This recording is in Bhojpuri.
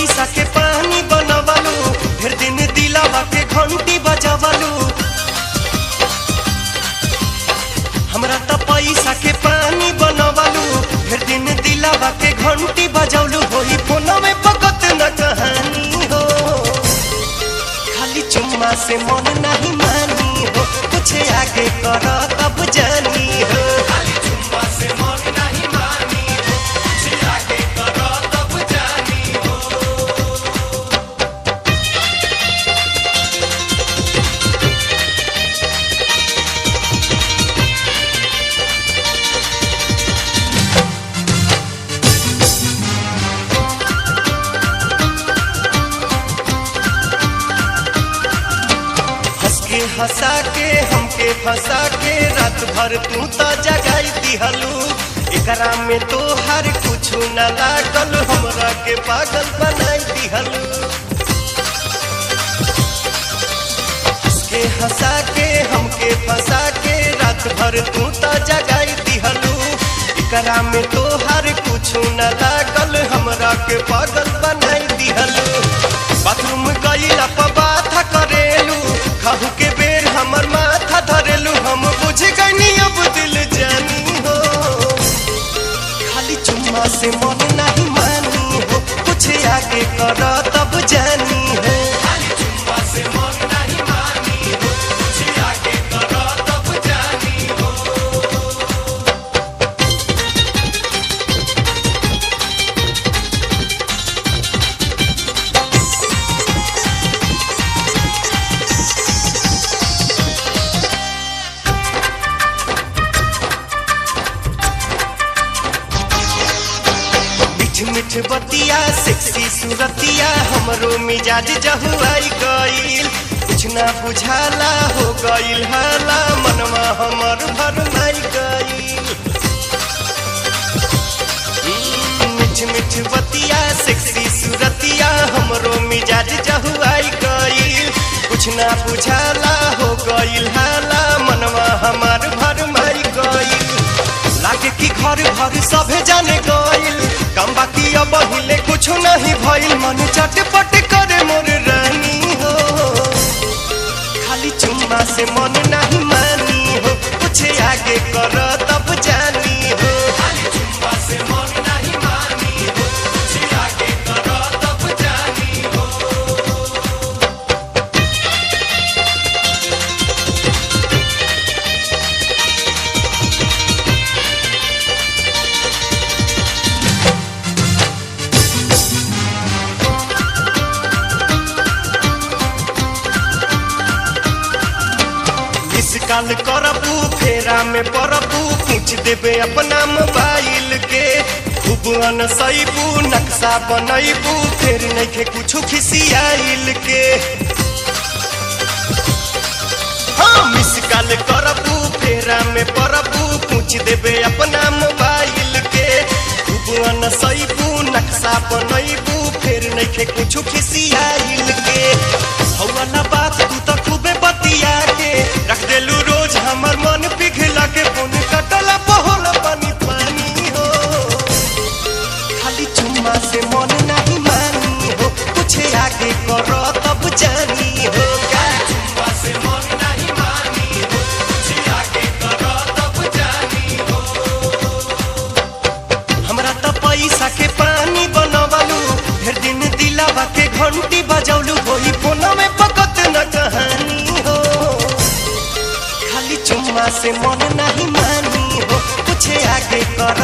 पैसा के पानी बनवलू, फिर दिन दिलावा के घंटी बजवलू। हमरा तो पैसा के पानी बनवलू, फिर दिन दिलावा के घंटी बजवलू। होई फोन में पकत न कहानी हो, खाली चुम्मा से मन नहीं मानी हो, कुछ आगे कर तब जानी हो। खाली चुम्मा से मन नहीं मानी हो, कुछ आगे कर तब जानी हो। हंसा के हमके फंसा के रात भर तू तो जगाई दिहलू। एकरा में तो हर कुछ न लागल, हमरा के पागल बनाई दिहलू। हंसा के हमके फंसा के रात भर तू तो जगाई दिहलू। एकरा में तो हर कुछ न लागल, हमरा के पागल बनाई दिहलू। बाथरूम गईला पर बात करेलू, खाहू के बेर हमर माथा धरेलू। हम बुझ गईनी अब दिल जानी हो, खाली चुम्मा से मन नहीं मानी हो, कुछ आगे कर तब जानी हो। खाली चुम्मा से मन नहीं मानी हो, कुछ आगे कर तब जानी हो। मिठ बतिया सेक्सी सूरतिया, हमरो मिजाज जहुआई गईल। कुछ ना बुझाला हो गईल हाला, मनवा हमर भरमाई गईल। मिठ मिठ बतिया सेक्सी सूरतिया, हमरो मिजाज जहुआई गईल। कुछ ना बुझाला हो गईल हाला, मनवा हमार भरमाई गईल। लागे कि घर भर सभे जाने गईल, कम बाकी अब हिले कुछ नहीं भइल। मन चटपट करे मोर रानी हो, खाली चुम्मा से मन नहीं मानी हो, कुछ आगे कर तब जानी हो। खाली चुम्मा से मन नहीं मानी हो, कुछ आगे कर तब जानी हो। काल करबू फेरा में परबू, पूछ देबे अपना मोबाइल के। खूब अनसैबू नक्शा बनैबू, फिर नइखे कुछ खिसियाइल के। हाँ मिस काल करबू फेरा में परबू, पूछ देबे अपना मोबाइल के। खूब अनसैबू नक्शा बनैबू, फिर नइखे कुछ खिसियाइल के। हौला बात तू तो खूबे बतिया के रख देलू रोज हमर मन पिघला के। फोन कटला बहोल पानी पानी हो, खाली चुम्मा से मन नहीं मानी हो, कुछ आगे कर तब जानी हो। चुम्मा से मन नहीं मानी हो, कुछ आगे कर तब जानी हो। हमरा तो पैसा के पानी बनवलू, फिर दिन दिलावा के घंटी बजौलू। होई फोन में पकत न कहानी हो, चुम्मा से मन नहीं मानी हो, कुछ आगे कर